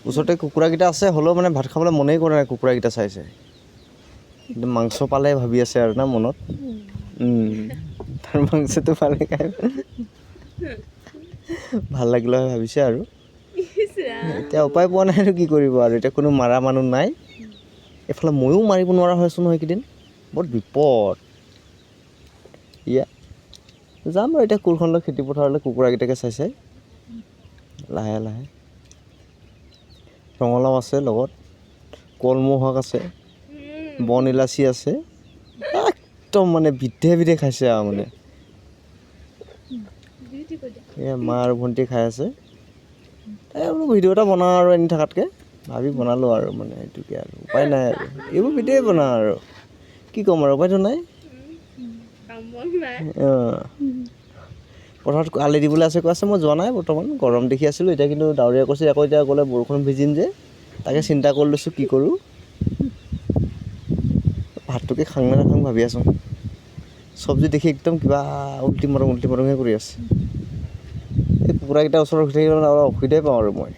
ওচৰতে কুকুৰাকেইটা আছে, হ'লেও মানে ভাত খাবলৈ মনেই কৰা নাই কুকুৰাকেইটা চাই চাই। কিন্তু মাংস পালে ভাবি আছে আৰু না মনত, তাৰ মাংসটো পালে খাই ভাল লাগিলে হয় ভাবিছে আৰু। এতিয়া উপায় পোৱা নাই আৰু কি কৰিব আৰু, এতিয়া কোনো মাৰা মানুহ নাই। এইফালে ময়ো মাৰিব নোৱাৰা হৈছোঁ নহয় এইকেইদিন, বৰ বিপদ। যাম আৰু এতিয়া কোৰখনলৈ খেতি পথাৰলৈ কুকুৰাকেইটাকে চাই চাই লাহে লাহে। ৰঙালাও আছে লগত, কলমৌ শাক আছে, বন ইলাচি আছে, একদম মানে বিধে বিধে খাইছে আৰু মানে। মা আৰু ভণ্টি খাই আছে। বোলো ভিডিঅ' এটা বনাওঁ আৰু এনে থকাতকৈ ভাবি বনালোঁ আৰু মানে এইটোকে আৰু উপায় নাই আৰু, এইবোৰ ভিডিঅ'ই বনাওঁ আৰু কি ক'ম আৰু, উপায়তো নাই। পথাৰত আলি দিবলৈ আছে কৈ আছে, মই যোৱা নাই বৰ্তমান, গৰম দেখি আছিলোঁ। এতিয়া কিন্তু ডাৱৰীয়া কৰিছে, আকৌ এতিয়া গ'লে বৰষুণ ভিজিম যে, তাকে চিন্তা কৰি লৈছোঁ কি কৰোঁ। ভাতটোকে খাং নে নাখাং ভাবি আছোঁ। চব্জি দেখি একদম কিবা উল্টি মাৰঙহে কৰি আছে। এই কুকুৰাকেইটা ওচৰত ৰখি থাকিলে অলপ অসুবিধাই পাওঁ আৰু মই।